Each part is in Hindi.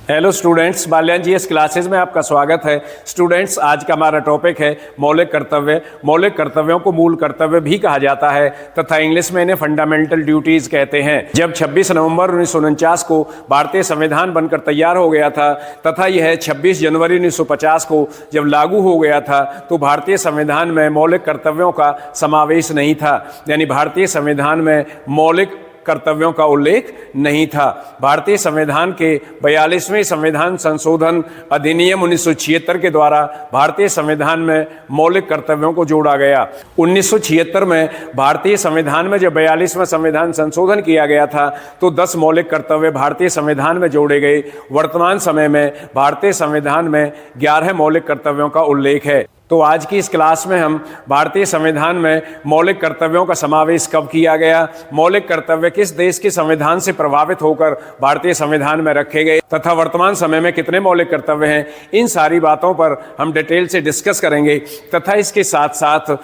Hello students, Balyan GS classes में आपका स्वागत है। स्टूडेंट्स, आज का हमारा टॉपिक है मौलिक कर्तव्य। मौलिक कर्तव्यों को मूल कर्तव्य भी कहा जाता है तथा इंग्लिश में इन्हें फंडामेंटल ड्यूटीज कहते हैं। जब 26 नवंबर 1949 को भारतीय संविधान बनकर तैयार हो गया था तथा यह 26 जनवरी 1950 को जब लागू हो गया था तो भारतीय संविधान में मौलिक कर्तव्यों का समावेश नहीं था, यानी भारतीय संविधान में मौलिक कर्तव्यों का उल्लेख नहीं था। भारतीय संविधान के 42वें संविधान संशोधन अधिनियम 1976 के द्वारा भारतीय संविधान में मौलिक कर्तव्यों को जोड़ा गया। 1976 में भारतीय संविधान में जब 42वां संविधान संशोधन किया गया था तो 10 मौलिक कर्तव्य भारतीय संविधान में जोड़े गए। वर्तमान समय में भारतीय संविधान में 11 मौलिक कर्तव्यों का उल्लेख है। तो आज की इस क्लास में हम भारतीय संविधान में मौलिक कर्तव्यों का समावेश कब किया गया, मौलिक कर्तव्य किस देश के संविधान से प्रभावित होकर भारतीय संविधान में रखे गए तथा वर्तमान समय में कितने मौलिक कर्तव्य हैं, इन सारी बातों पर हम डिटेल से डिस्कस करेंगे तथा इसके साथ साथ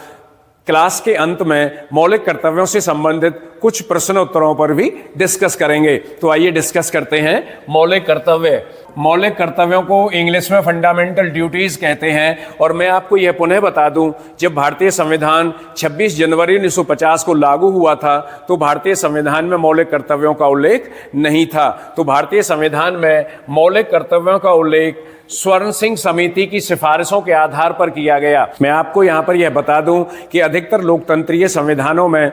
क्लास के अंत में मौलिक कर्तव्यों से संबंधित कुछ प्रश्न उत्तरों पर भी डिस्कस करेंगे। तो आइए डिस्कस करते हैं मौलिक कर्तव्य। मौलिक कर्तव्यों को इंग्लिश में फंडामेंटल ड्यूटीज कहते हैं। और मैं आपको यह पुनः बता दूं, जब भारतीय संविधान 26 जनवरी 1950 को लागू हुआ था तो भारतीय संविधान में मौलिक कर्तव्यों का उल्लेख नहीं था। तो भारतीय संविधान में मौलिक कर्तव्यों का उल्लेख स्वर्ण सिंह समिति की सिफारिशों के आधार पर किया गया। मैं आपको यहाँ पर यह बता दूं कि अधिकतर लोकतंत्रीय संविधानों में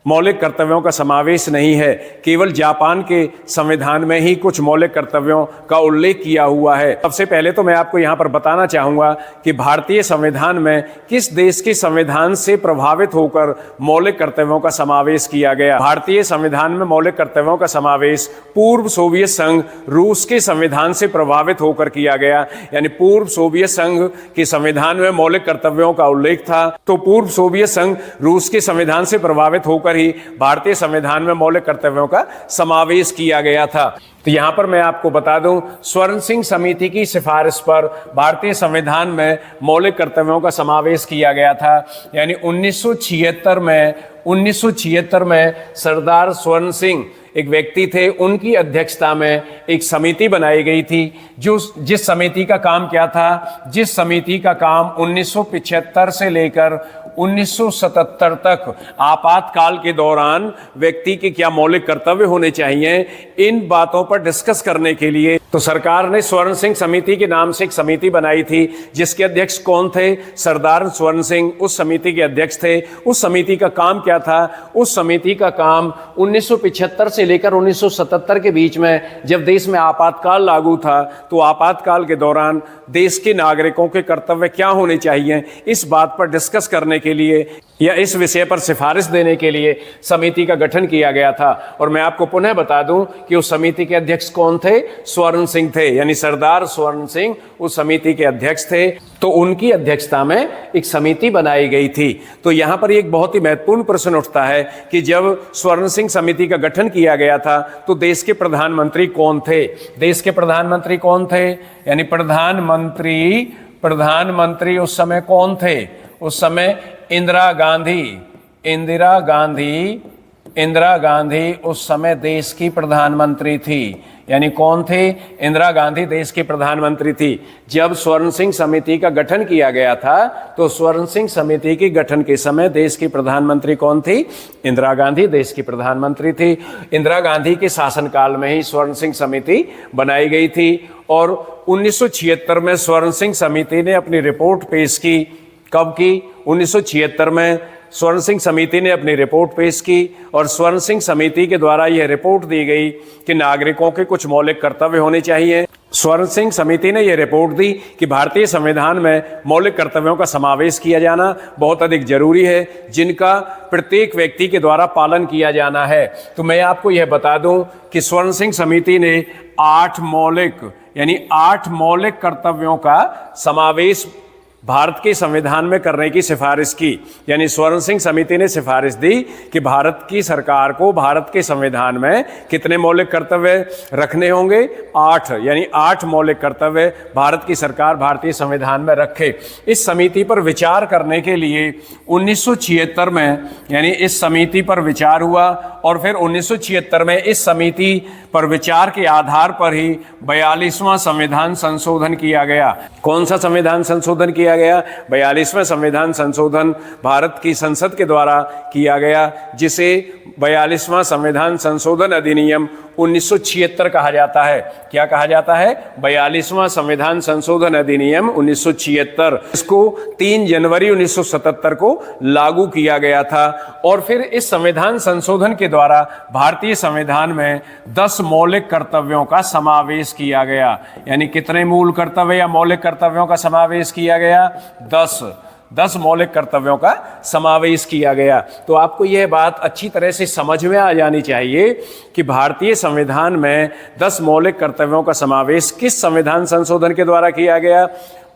मौलिक कर्तव्यों का समावेश नहीं है। केवल जापान के संविधान में ही कुछ मौलिक कर्तव्यों का उल्लेख किया हुआ है। सबसे पहले तो मैं आपको यहाँ पर बताना चाहूँगा कि भारतीय संविधान में किस देश के संविधान से प्रभावित होकर मौलिक कर्तव्यों का समावेश किया गया। भारतीय संविधान में मौलिक कर्तव्यों का समावेश पूर्व सोवियत संघ रूस के संविधान से प्रभावित होकर किया गया, यानी पूर्व सोवियत संघ के संविधान में मौलिक कर्तव्यों का उल्लेख था तो पूर्व सोवियत संघ रूस के संविधान से प्रभावित होकर ही भारतीय संविधान में मौलिक कर्तव्यों का समावेश किया गया था। तो यहां पर मैं आपको बता दूं, स्वर्ण सिंह समिति की सिफारिश पर भारतीय संविधान में मौलिक कर्तव्यों का समावेश किया गया था, यानी 1976 में सरदार स्वर्ण सिंह एक व्यक्ति थे, उनकी अध्यक्षता में एक समिति बनाई गई थी। जिस समिति का काम क्या था, जिस समिति का काम 1975 से लेकर 1977 तक आपातकाल के दौरान व्यक्ति के क्या मौलिक कर्तव्य होने चाहिए, इन बातों पर डिस्कस करने के लिए तो सरकार ने स्वर्ण सिंह समिति के नाम से एक समिति बनाई थी, जिसके अध्यक्ष कौन थे? सरदार स्वर्ण सिंह उस समिति के अध्यक्ष थे। उस समिति का काम क्या था? उस समिति का काम 1975 से लेकर 1977 के बीच में जब देश में आपातकाल लागू था तो आपातकाल के दौरान देश के नागरिकों के कर्तव्य क्या होने चाहिए, इस बात पर डिस्कस करने के लिए या इस विषय पर सिफारिश देने के लिए समिति का गठन किया गया था। और मैं आपको पुनः बता दूं कि उस समिति के अध्यक्ष कौन थे? स्वर्ण सिंह थे, यानी सरदार स्वर्ण सिंह उस समिति के अध्यक्ष थे। तो उनकी अध्यक्षता में एक समिति बनाई गई थी। तो यहाँ पर एक बहुत ही महत्वपूर्ण प्रश्न उठता है कि जब स्वर्ण सिंह समिति का गठन किया गया था तो देश के प्रधानमंत्री कौन थे? देश के प्रधानमंत्री कौन थे? यानी प्रधानमंत्री उस समय कौन थे? उस समय इंदिरा गांधी उस समय देश की प्रधानमंत्री थी। यानी कौन थे? इंदिरा गांधी देश की प्रधानमंत्री थी। जब स्वर्ण सिंह समिति का गठन किया गया था तो स्वर्ण सिंह समिति के गठन के समय देश की प्रधानमंत्री कौन थी? इंदिरा गांधी देश की प्रधानमंत्री थी। इंदिरा गांधी के शासनकाल में ही स्वर्ण सिंह समिति बनाई गई थी और 1976 में स्वर्ण सिंह समिति ने अपनी रिपोर्ट पेश की। कब की? 1976 में स्वर्ण सिंह समिति ने अपनी रिपोर्ट पेश की और स्वर्ण सिंह समिति के द्वारा यह रिपोर्ट दी गई कि नागरिकों के कुछ मौलिक कर्तव्य होने चाहिए। स्वर्ण सिंह समिति ने यह रिपोर्ट दी कि भारतीय संविधान में मौलिक कर्तव्यों का समावेश किया जाना बहुत अधिक जरूरी है, जिनका प्रत्येक व्यक्ति के द्वारा पालन किया जाना है। तो मैं आपको यह बता दूं कि स्वर्ण सिंह समिति ने 8 मौलिक कर्तव्यों का समावेश भारत के संविधान में करने की सिफारिश की। यानी स्वर्ण सिंह समिति ने सिफारिश दी कि भारत की सरकार को भारत के संविधान में कितने मौलिक कर्तव्य रखने होंगे? 8, यानी 8 मौलिक कर्तव्य भारत की सरकार भारतीय संविधान में रखे। इस समिति पर विचार करने के लिए 1976 में यानी इस समिति पर विचार हुआ और फिर 1976 में इस समिति पर विचार के आधार पर ही 42वां संविधान संशोधन किया गया। कौन सा संविधान संशोधन किया गया? 42वां संविधान संशोधन भारत की संसद के द्वारा किया गया, जिसे 42वां संविधान संशोधन अधिनियम 1976 कहा जाता है। क्या कहा जाता है? 42वां संविधान संशोधन अधिनियम 1976। इसको 3 जनवरी 1977 को लागू किया गया था और फिर इस संविधान संशोधन के द्वारा भारतीय संविधान में 10 मौलिक कर्तव्यों का समावेश किया गया। यानी कितने मूल कर्तव्य या मौलिक कर्तव्यों का समावेश किया गया? 10 मौलिक कर्तव्यों का समावेश किया गया। तो आपको यह बात अच्छी तरह से समझ में आ जानी चाहिए कि भारतीय संविधान में 10 मौलिक कर्तव्यों का समावेश किस संविधान संशोधन के द्वारा किया गया?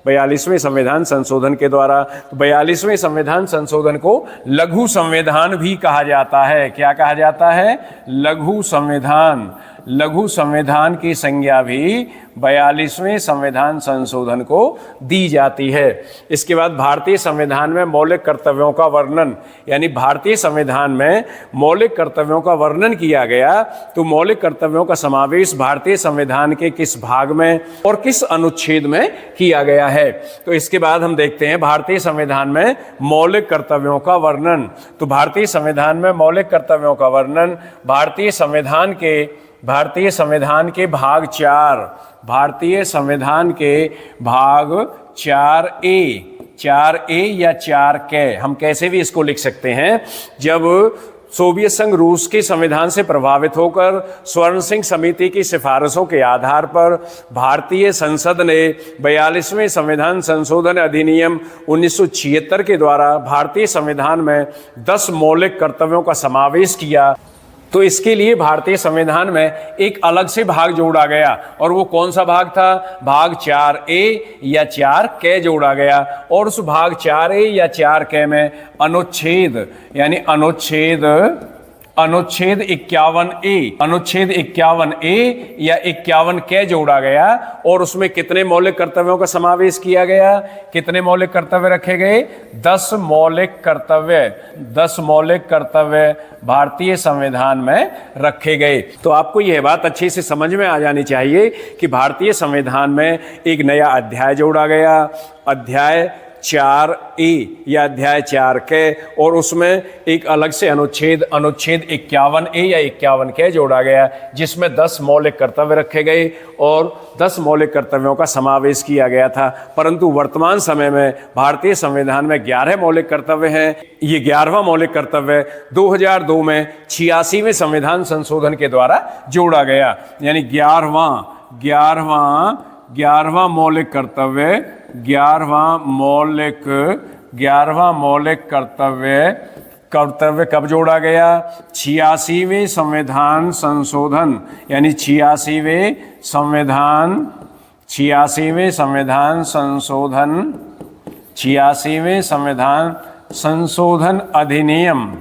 42वें संविधान संशोधन के द्वारा। 42वें संविधान संशोधन को लघु संविधान भी कहा जाता है। क्या कहा जाता है? लघु संविधान। लघु संविधान की संज्ञा भी 42वें संविधान संशोधन को दी जाती है। इसके बाद भारतीय संविधान में मौलिक कर्तव्यों का वर्णन, यानी भारतीय संविधान में मौलिक कर्तव्यों का वर्णन किया गया। तो मौलिक कर्तव्यों का समावेश भारतीय संविधान के किस भाग में और किस अनुच्छेद में किया गया है? तो इसके बाद हम देखते हैं भारतीय संविधान में मौलिक कर्तव्यों का वर्णन। तो भारतीय संविधान में मौलिक कर्तव्यों का वर्णन भारतीय संविधान के भाग 4, भारतीय संविधान के भाग 4A या 4K, हम कैसे भी इसको लिख सकते हैं। जब सोवियत संघ रूस के संविधान से प्रभावित होकर स्वर्ण सिंह समिति की सिफारिशों के आधार पर भारतीय संसद ने 42वें संविधान संशोधन अधिनियम 1976 के द्वारा भारतीय संविधान में 10 मौलिक कर्तव्यों का समावेश किया, तो इसके लिए भारतीय संविधान में एक अलग से भाग जोड़ा गया। और वो कौन सा भाग था? भाग 4A या 4K जोड़ा गया। और उस भाग 4A या 4K में अनुच्छेद यानी अनुच्छेद 51A या 51K जोड़ा गया और उसमें कितने मौलिक कर्तव्यों का समावेश किया गया? कितने मौलिक कर्तव्य रखे गए? 10 मौलिक कर्तव्य भारतीय संविधान में रखे गए। तो आपको यह बात अच्छे से समझ में आ जानी चाहिए कि भारतीय संविधान में एक नया अध्याय जोड़ा गया, अध्याय 4A या अध्याय 4K, और उसमें एक अलग से अनुच्छेद 51A या 51K जोड़ा गया, जिसमें 10 मौलिक कर्तव्य रखे गए और 10 मौलिक कर्तव्यों का समावेश किया गया था। परंतु वर्तमान समय में भारतीय संविधान में 11 मौलिक कर्तव्य हैं। ये 11वां मौलिक कर्तव्य 2002 में 86वें संविधान संशोधन के द्वारा जोड़ा गया। यानी 11वां मौलिक कर्तव्य कब जोड़ा गया? 86वें संविधान संशोधन, यानी 86वें संशोधन अधिनियम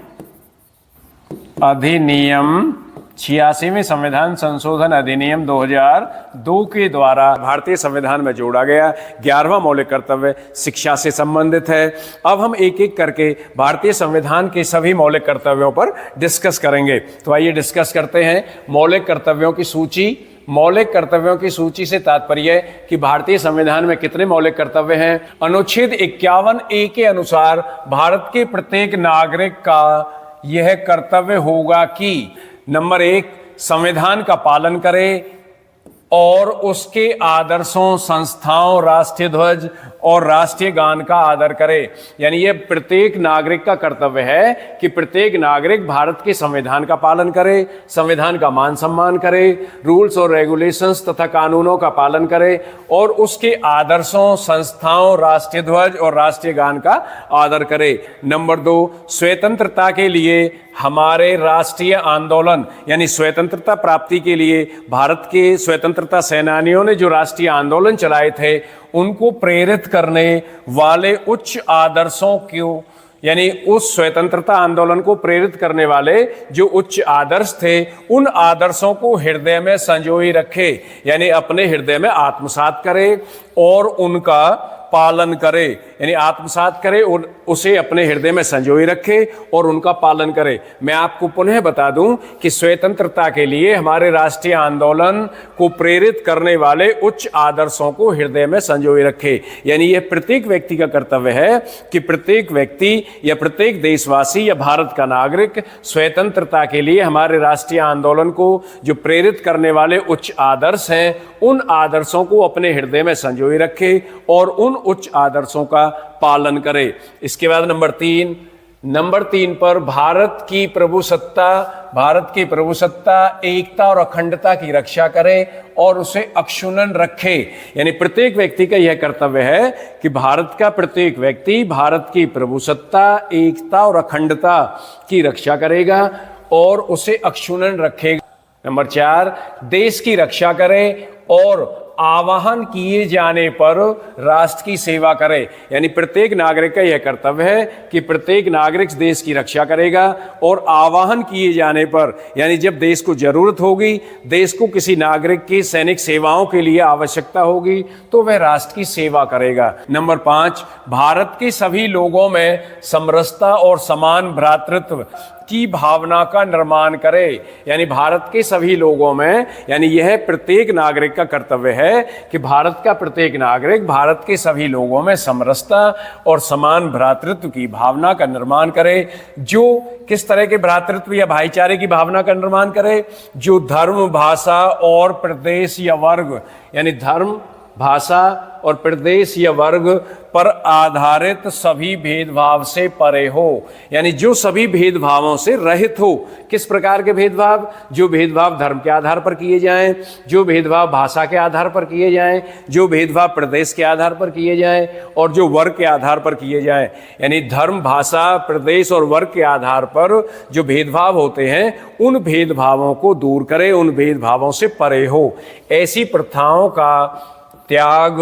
86वें संविधान संशोधन अधिनियम 2002 के द्वारा भारतीय संविधान में जोड़ा गया। 11वां मौलिक कर्तव्य शिक्षा से संबंधित है। अब हम एक एक करके भारतीय संविधान के सभी मौलिक कर्तव्यों पर डिस्कस करेंगे। तो आइए डिस्कस करते हैं मौलिक कर्तव्यों की सूची। मौलिक कर्तव्यों की सूची से तात्पर्य है कि भारतीय संविधान में कितने मौलिक कर्तव्य हैं। अनुच्छेद 51A के अनुसार भारत के प्रत्येक नागरिक का यह कर्तव्य होगा कि नंबर 1, संविधान का पालन करे और उसके आदर्शों, संस्थाओं, राष्ट्रीय ध्वज और राष्ट्रीय गान का आदर करे। यानी ये प्रत्येक नागरिक का कर्तव्य है कि प्रत्येक नागरिक भारत के संविधान का पालन करे, संविधान का मान सम्मान करे, रूल्स और रेगुलेशंस तथा कानूनों का पालन करे और उसके आदर्शों, संस्थाओं, राष्ट्रीय ध्वज और राष्ट्रीय गान का आदर करे। नंबर 2, स्वतंत्रता के लिए हमारे राष्ट्रीय आंदोलन, यानी स्वतंत्रता प्राप्ति के लिए भारत के स्वतंत्रता सेनानियों ने जो राष्ट्रीय आंदोलन चलाए थे उनको प्रेरित करने वाले उच्च आदर्शों को, यानी उस स्वतंत्रता आंदोलन को प्रेरित करने वाले जो उच्च आदर्श थे, उन आदर्शों को हृदय में संजोए रखे, यानी अपने हृदय में आत्मसात करे और उनका पालन करे, यानी आत्मसात करे और उसे अपने हृदय में संजोए रखे और उनका पालन करे। मैं आपको पुनः बता दूं कि स्वतंत्रता के लिए हमारे राष्ट्रीय आंदोलन को प्रेरित करने वाले उच्च आदर्शों को हृदय में संजोए रखे, यानी यह प्रत्येक व्यक्ति का कर्तव्य है कि प्रत्येक व्यक्ति या प्रत्येक देशवासी या भारत का नागरिक स्वतंत्रता के लिए हमारे राष्ट्रीय आंदोलन को जो प्रेरित करने वाले उच्च आदर्श हैं, उन आदर्शों को अपने हृदय में संजोए रखे और उन उच्च आदर्शों का पालन करे। इसके बाद नंबर 3 पर भारत की प्रभुसत्ता, एकता और अखंडता की रक्षा करे और उसे अक्षुण्ण रखे, यानी प्रत्येक व्यक्ति का यह कर्तव्य है कि भारत का प्रत्येक व्यक्ति भारत की प्रभुसत्ता, एकता और अखंडता की रक्षा करेगा और उसे अक्षुण्ण रखेगा। नंबर 4, देश की रक्षा करे और आवाहन किए जाने पर राष्ट्र की सेवा करे, यानी प्रत्येक नागरिक का यह कर्तव्य है कि प्रत्येक नागरिक देश की रक्षा करेगा और आवाहन किए जाने पर, यानी जब देश को जरूरत होगी, देश को किसी नागरिक की सैनिक सेवाओं के लिए आवश्यकता होगी, तो वह राष्ट्र की सेवा करेगा। नंबर 5, भारत के सभी लोगों में समरसता और समान भ्रातृत्व की भावना का निर्माण करे, यानी भारत के सभी लोगों में, यानी यह प्रत्येक नागरिक का कर्तव्य है कि भारत का प्रत्येक नागरिक भारत के सभी लोगों में समरसता और समान भ्रातृत्व की भावना का निर्माण करे। जो किस तरह के भ्रातृत्व या भाईचारे की भावना का निर्माण करे? जो धर्म, भाषा और प्रदेश या वर्ग, यानी धर्म, भाषा और प्रदेश या वर्ग पर आधारित सभी भेदभाव से परे हो, यानी जो सभी भेदभावों से रहित हो। किस प्रकार के भेदभाव? जो भेदभाव धर्म के आधार पर किए जाएं, जो भेदभाव भाषा के आधार पर किए जाएं, जो भेदभाव प्रदेश के आधार पर किए जाएं और जो वर्ग के आधार पर किए जाएं, यानी धर्म, भाषा, प्रदेश और वर्ग के आधार पर जो भेदभाव होते हैं, उन भेदभावों को दूर करे, उन भेदभावों से परे हो। ऐसी प्रथाओं का त्याग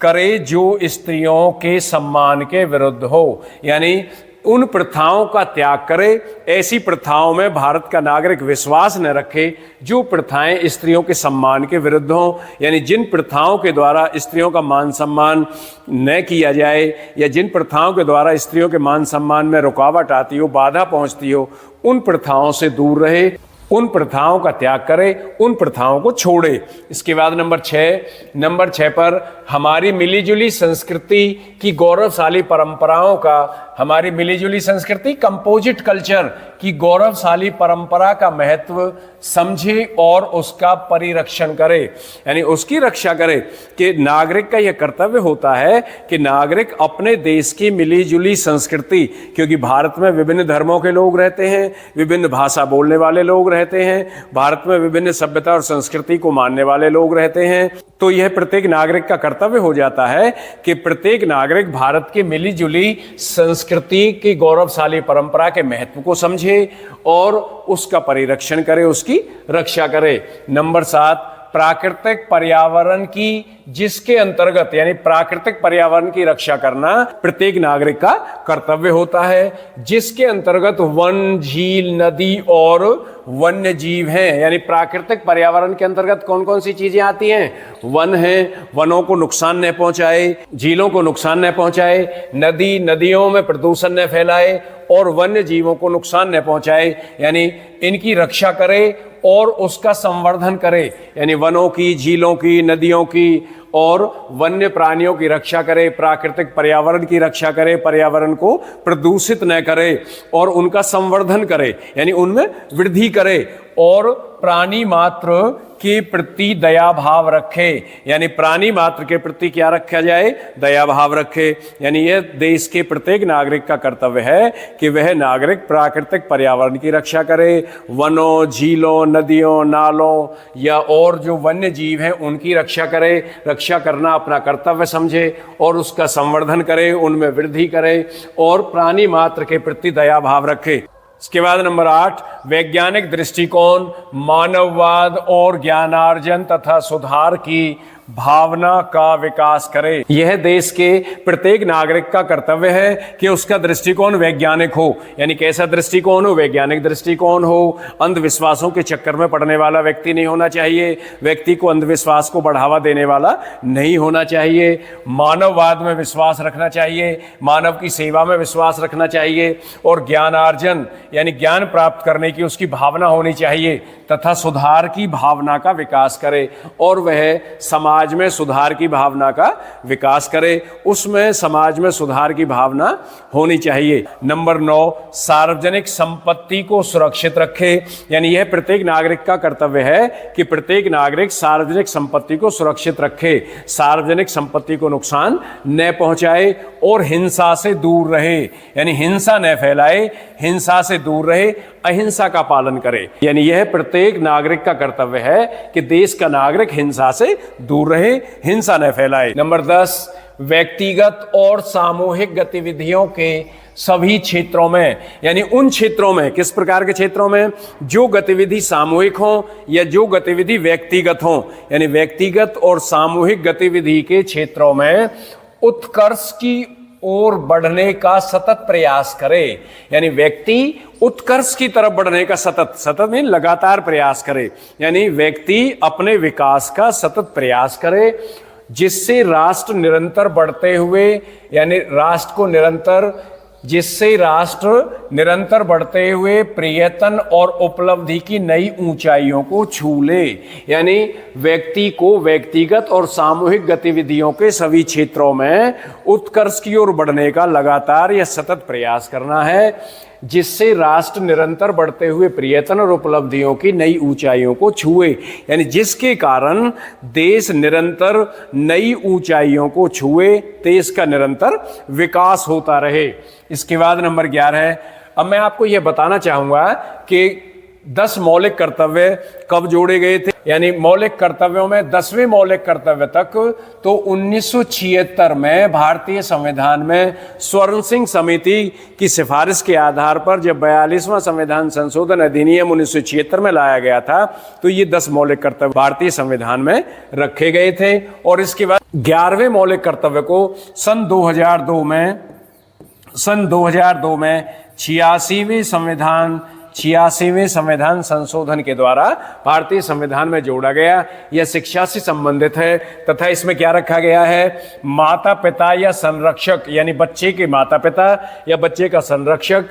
करे जो स्त्रियों के सम्मान के विरुद्ध हो, यानी उन प्रथाओं का त्याग करे, ऐसी प्रथाओं में भारत का नागरिक विश्वास न रखे जो प्रथाएं स्त्रियों के सम्मान के विरुद्ध हों, यानी जिन प्रथाओं के द्वारा स्त्रियों का मान सम्मान न किया जाए या जिन प्रथाओं के द्वारा स्त्रियों के मान सम्मान में रुकावट आती हो, बाधा पहुंचती हो, उन प्रथाओं से दूर रहे, उन प्रथाओं का त्याग करे, उन प्रथाओं को छोड़े। इसके बाद नंबर 6 पर हमारी मिलीजुली संस्कृति की गौरवशाली परंपराओं का, हमारी मिलीजुली संस्कृति, कंपोजिट कल्चर की गौरवशाली परंपरा का महत्व समझे और उसका परिरक्षण करे, यानी उसकी रक्षा करे। कि नागरिक का यह कर्तव्य होता है कि नागरिक अपने देश की मिलीजुली संस्कृति, क्योंकि भारत में विभिन्न धर्मों के लोग रहते हैं, विभिन्न भाषा बोलने वाले लोग रहते हैं, भारत में विभिन्न सभ्यता और संस्कृति को मानने वाले लोग रहते हैं, तो यह प्रत्येक नागरिक का कर्तव्य हो जाता है कि प्रत्येक नागरिक भारत की मिलीजुली संस्कृति की गौरवशाली परंपरा के महत्व को समझे और उसका परिरक्षण करे, उसकी रक्षा करे। नंबर 7, प्राकृतिक पर्यावरण की, जिसके अंतर्गत, यानी प्राकृतिक पर्यावरण की रक्षा करना प्रत्येक नागरिक का कर्तव्य होता है, जिसके अंतर्गत वन, झील, नदी और वन्य जीव हैं। यानी प्राकृतिक पर्यावरण के अंतर्गत कौन कौन सी चीजें आती हैं? वन हैं, वनों को नुकसान न पहुंचाए, झीलों को नुकसान न पहुंचाए, नदियों में प्रदूषण न फैलाए और वन्य जीवों को नुकसान न पहुंचाए, यानी इनकी रक्षा करे और उसका संवर्धन करे, यानी वनों की, झीलों की, नदियों की और वन्य प्राणियों की रक्षा करे, प्राकृतिक पर्यावरण की रक्षा करे, पर्यावरण को प्रदूषित न करे और उनका संवर्धन करे, यानी उनमें वृद्धि करे और प्राणी मात्र के प्रति दया भाव रखे, यानी प्राणी मात्र के प्रति क्या रखा जाए? दया भाव रखे। यानी यह देश के प्रत्येक नागरिक का कर्तव्य है कि वह नागरिक प्राकृतिक पर्यावरण की रक्षा करे, वनों, झीलों, नदियों, नालों या और जो वन्य जीव हैं उनकी रक्षा करे, रक्षा करना अपना कर्तव्य समझे और उसका संवर्धन करे, उनमें वृद्धि करे और प्राणी मात्र के प्रति दया भाव रखे। इसके बाद नंबर 8, वैज्ञानिक दृष्टिकोण, मानववाद और ज्ञानार्जन तथा सुधार की भावना का विकास करे। यह देश के प्रत्येक नागरिक का कर्तव्य है कि उसका दृष्टिकोण वैज्ञानिक हो। यानी कैसा दृष्टिकोण हो? वैज्ञानिक दृष्टिकोण हो। अंधविश्वासों के चक्कर में पड़ने वाला व्यक्ति नहीं होना चाहिए, व्यक्ति को अंधविश्वास को बढ़ावा देने वाला नहीं होना चाहिए, मानववाद में विश्वास रखना चाहिए, मानव की सेवा में विश्वास रखना चाहिए, और ज्ञानार्जन यानी ज्ञान प्राप्त करने की उसकी भावना होनी चाहिए, तथा सुधार की भावना का विकास करे। और वह समाज में सुधार की भावना का विकास करे, उसमें समाज में सुधार की भावना होनी चाहिए। नंबर 9, सार्वजनिक संपत्ति को सुरक्षित रखे। यानी यह प्रत्येक नागरिक का कर्तव्य है कि प्रत्येक नागरिक सार्वजनिक संपत्ति को सुरक्षित रखे, सार्वजनिक संपत्ति को नुकसान न पहुंचाए और हिंसा से दूर रहे। यानी हिंसा न फैलाए, हिंसा से दूर रहे, अहिंसा का पालन करे। यानी यह प्रत्येक नागरिक का कर्तव्य है कि देश का नागरिक हिंसा से दूर रहे, हिंसा न फैलाए। नंबर 10, व्यक्तिगत और सामूहिक गतिविधियों के सभी क्षेत्रों में, यानी उन क्षेत्रों में, किस प्रकार के क्षेत्रों में? जो गतिविधि सामूहिक हो या जो गतिविधि व्यक्तिगत हो, यानी व्यक्तिगत और सामूहिक गतिविधि के क्षेत्रों में उत्कर्ष की ओर बढ़ने का सतत प्रयास करे। यानी व्यक्ति उत्कर्ष की तरफ बढ़ने का सतत नहीं, लगातार प्रयास करे। यानी व्यक्ति अपने विकास का सतत प्रयास करे, जिससे राष्ट्र निरंतर बढ़ते हुए, यानी जिससे राष्ट्र निरंतर बढ़ते हुए प्रयत्न और उपलब्धि की नई ऊंचाइयों को छू ले। यानी व्यक्ति को व्यक्तिगत और सामूहिक गतिविधियों के सभी क्षेत्रों में उत्कर्ष की ओर बढ़ने का लगातार या सतत प्रयास करना है, जिससे राष्ट्र निरंतर बढ़ते हुए प्रयत्न और उपलब्धियों की नई ऊंचाइयों को छुए। यानी जिसके कारण देश निरंतर नई ऊंचाइयों को छुए, देश का निरंतर विकास होता रहे। इसके बाद नंबर 11 है। अब मैं आपको यह बताना चाहूंगा कि 10 मौलिक कर्तव्य कब जोड़े गए थे। यानी मौलिक कर्तव्यों में 10वें मौलिक कर्तव्य तक तो 1976 में भारतीय संविधान में स्वर्ण सिंह समिति की सिफारिश के आधार पर जब 42वां संविधान संशोधन अधिनियम 1976 में लाया गया था, तो ये 10 मौलिक कर्तव्य भारतीय संविधान में रखे गए थे। और इसके बाद 11वें मौलिक कर्तव्य को सन 2002 में 86वें संविधान संशोधन के द्वारा भारतीय संविधान में जोड़ा गया। यह शिक्षा से संबंधित है, तथा इसमें क्या रखा गया है? माता पिता या संरक्षक, यानी बच्चे के माता पिता या बच्चे का संरक्षक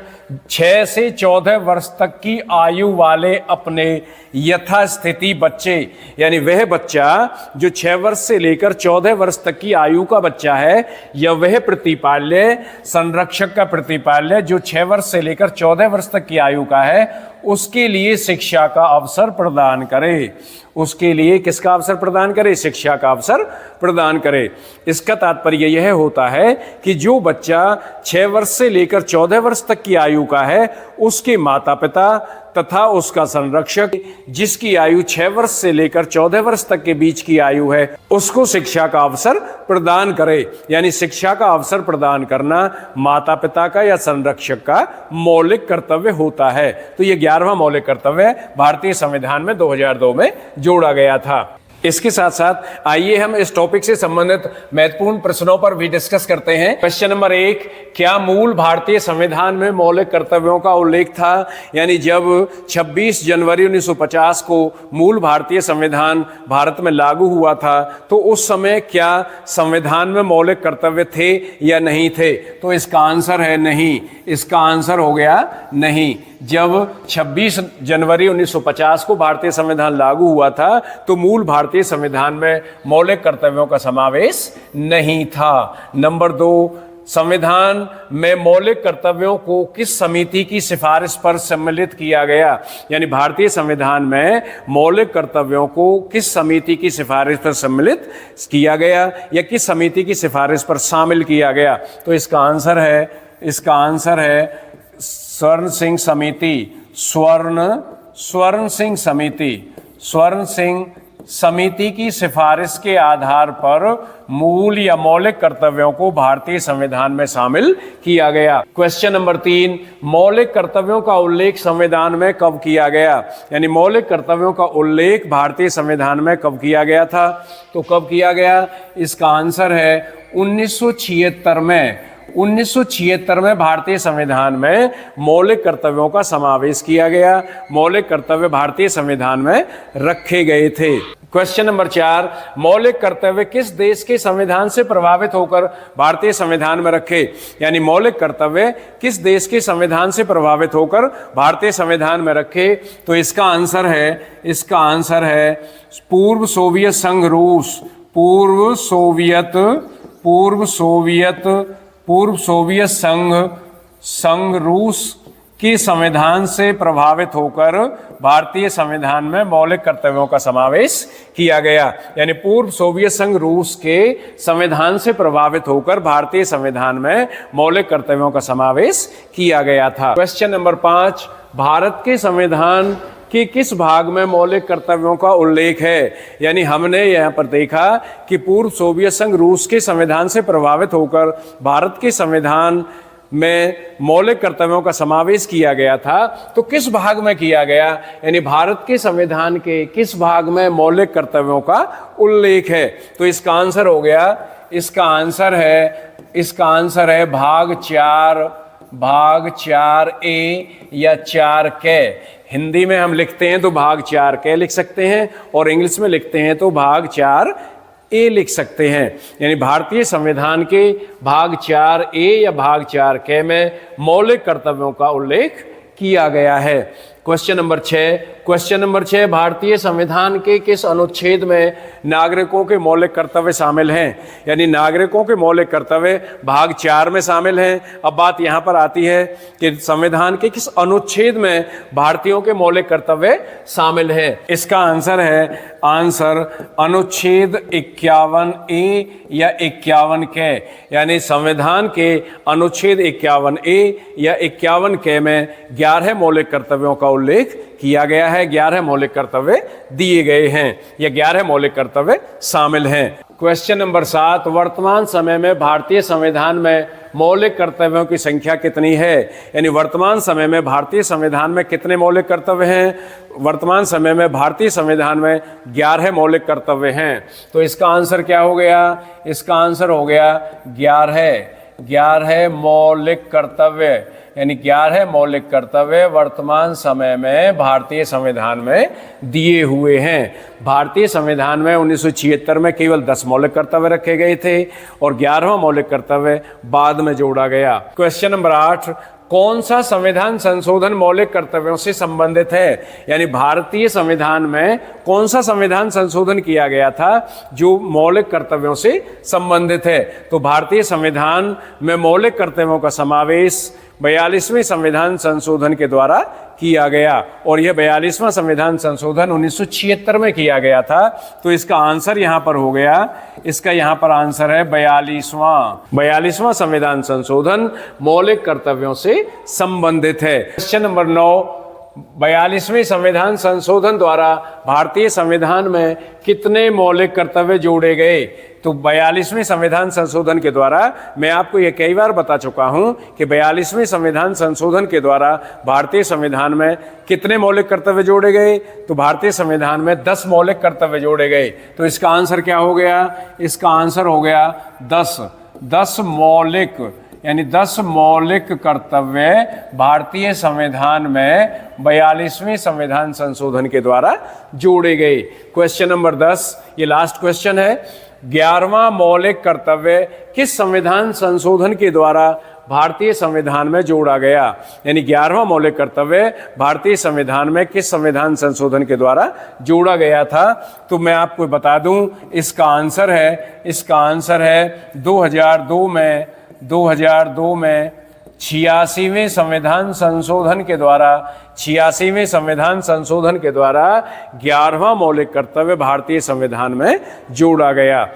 6 से 14 वर्ष तक की आयु वाले अपने यथास्थिति बच्चे, यानी वह बच्चा जो 6 वर्ष से लेकर 14 वर्ष तक की आयु का बच्चा है, या वह प्रतिपाल्य संरक्षक का प्रतिपाल्य जो 6 वर्ष से लेकर 14 वर्ष तक की आयु का है, उसके लिए शिक्षा का अवसर प्रदान करे। उसके लिए किसका अवसर प्रदान करे? शिक्षा का अवसर प्रदान करे। इसका तात्पर्य यह होता है कि जो बच्चा 6 वर्ष से लेकर 14 वर्ष तक की आयु का है, उसके माता पिता तथा उसका संरक्षक जिसकी आयु 6 वर्ष से लेकर 14 वर्ष तक के बीच की आयु है, उसको शिक्षा का अवसर प्रदान करे। यानी शिक्षा का अवसर प्रदान करना माता पिता का या संरक्षक का मौलिक कर्तव्य होता है। तो ये 11वां मौलिक कर्तव्य भारतीय संविधान में 2002 में जोड़ा गया था। इसके साथ साथ आइए हम इस टॉपिक से संबंधित महत्वपूर्ण प्रश्नों पर भी डिस्कस करते हैं। क्वेश्चन नंबर 1, क्या मूल भारतीय संविधान में मौलिक कर्तव्यों का उल्लेख था? यानी जब 26 जनवरी 1950 को मूल भारतीय संविधान भारत में लागू हुआ था, तो उस समय क्या संविधान में मौलिक कर्तव्य थे या नहीं थे? तो इसका आंसर है नहीं। इसका आंसर हो गया नहीं। जब 26 जनवरी 1950 को भारतीय संविधान लागू हुआ था, तो मूल भारतीय संविधान में मौलिक कर्तव्यों का समावेश नहीं था। नंबर 2, संविधान में मौलिक कर्तव्यों को किस समिति की सिफारिश पर सम्मिलित किया गया? यानी भारतीय संविधान में मौलिक कर्तव्यों को किस समिति की सिफारिश पर सम्मिलित किया गया या किस समिति की सिफारिश पर शामिल किया गया? तो इसका आंसर है स्वर्ण सिंह समिति। स्वर्ण सिंह समिति की सिफारिश के आधार पर मूल या मौलिक कर्तव्यों को भारतीय संविधान में शामिल किया गया। क्वेश्चन नंबर 3, मौलिक कर्तव्यों का उल्लेख संविधान में कब किया गया? यानी मौलिक कर्तव्यों का उल्लेख भारतीय संविधान में कब किया गया था? तो कब किया गया? इसका आंसर है 1976 में। 1976 में भारतीय संविधान में मौलिक कर्तव्यों का समावेश किया गया। मौलिक कर्तव्य भारतीय संविधान में रखे गए थे। क्वेश्चन नंबर 4, मौलिक कर्तव्य किस देश के संविधान से प्रभावित होकर भारतीय संविधान में रखे? यानी मौलिक कर्तव्य किस देश के संविधान से प्रभावित होकर भारतीय संविधान में रखे? तो इसका आंसर है पूर्व सोवियत संघ रूस। पूर्व सोवियत संघ रूस के संविधान से प्रभावित होकर भारतीय संविधान में मौलिक कर्तव्यों का समावेश किया गया। यानी पूर्व सोवियत संघ रूस के संविधान से प्रभावित होकर भारतीय संविधान में मौलिक कर्तव्यों का समावेश किया गया था। क्वेश्चन नंबर 5, भारत के संविधान कि किस भाग में मौलिक कर्तव्यों का उल्लेख है? यानी हमने यहाँ पर देखा कि पूर्व सोवियत संघ रूस के संविधान से प्रभावित होकर भारत के संविधान में मौलिक कर्तव्यों का समावेश किया गया था। तो किस भाग में किया गया? यानी भारत के संविधान के किस भाग में मौलिक कर्तव्यों का उल्लेख है? तो इसका आंसर है भाग 4A या 4K। हिंदी में हम लिखते हैं तो भाग 4K लिख सकते हैं और इंग्लिश में लिखते हैं तो भाग 4A लिख सकते हैं। यानी भारतीय संविधान के भाग 4A या भाग 4K में मौलिक कर्तव्यों का उल्लेख किया गया है। क्वेश्चन नंबर 6, भारतीय संविधान के किस अनुच्छेद में नागरिकों के मौलिक कर्तव्य शामिल हैं? यानी नागरिकों के मौलिक कर्तव्य भाग 4 में शामिल हैं। अब बात यहाँ पर आती है कि संविधान के किस अनुच्छेद में भारतीयों के मौलिक कर्तव्य शामिल हैं। इसका आंसर है अनुच्छेद 51A या 51K। यानी संविधान के अनुच्छेद 51A या 51K में 11 मौलिक कर्तव्यों का उल्लेख किया गया है। 11 मौलिक कर्तव्य दिए गए हैं या 11 मौलिक कर्तव्य शामिल हैं। क्वेश्चन नंबर 7, वर्तमान समय में भारतीय संविधान में मौलिक कर्तव्यों की संख्या कितनी है? यानी वर्तमान समय में भारतीय संविधान में कितने मौलिक कर्तव्य हैं? वर्तमान समय में भारतीय संविधान में 11 मौलिक कर्तव्य हैं। तो इसका आंसर क्या हो गया? इसका आंसर हो गया 11 मौलिक कर्तव्य। यानी 11 मौलिक कर्तव्य वर्तमान समय में भारतीय संविधान में दिए हुए हैं। भारतीय संविधान में 1976 में केवल 10 मौलिक कर्तव्य रखे गए थे और 11वां मौलिक कर्तव्य बाद में जोड़ा गया। क्वेश्चन नंबर 8, कौन सा संविधान संशोधन मौलिक कर्तव्यों से संबंधित है? यानी भारतीय संविधान में कौन सा संविधान संशोधन किया गया था जो मौलिक कर्तव्यों से संबंधित है? तो भारतीय संविधान में मौलिक कर्तव्यों का समावेश 42वें संविधान संशोधन के द्वारा किया गया और यह 42वां संविधान संशोधन 1976 में किया गया था। तो इसका आंसर यहाँ पर हो गया, इसका यहाँ पर आंसर है 42वां संविधान संशोधन मौलिक कर्तव्यों से संबंधित है। क्वेश्चन नंबर 9, 42वें संविधान संशोधन द्वारा भारतीय संविधान में कितने मौलिक कर्तव्य जोड़े गए? तो 42वें संविधान संशोधन के द्वारा, मैं आपको ये कई बार बता चुका हूं कि 42वें संविधान संशोधन के द्वारा भारतीय संविधान में कितने मौलिक कर्तव्य जोड़े गए? तो भारतीय संविधान में 10 मौलिक कर्तव्य जोड़े गए। तो इसका आंसर क्या हो गया? इसका आंसर हो गया 10 मौलिक, यानी 10 मौलिक कर्तव्य भारतीय संविधान में 42वें संविधान संशोधन के द्वारा जोड़े गए। क्वेश्चन नंबर 10, ये लास्ट क्वेश्चन है। 11वां मौलिक कर्तव्य किस संविधान संशोधन के द्वारा भारतीय संविधान में जोड़ा गया? यानी 11वां मौलिक कर्तव्य भारतीय संविधान में किस संविधान संशोधन के द्वारा जोड़ा गया था? तो मैं आपको बता दूं, इसका आंसर है 2002 में 86वें संविधान संशोधन के द्वारा 11वां मौलिक कर्तव्य भारतीय संविधान में जोड़ा गया।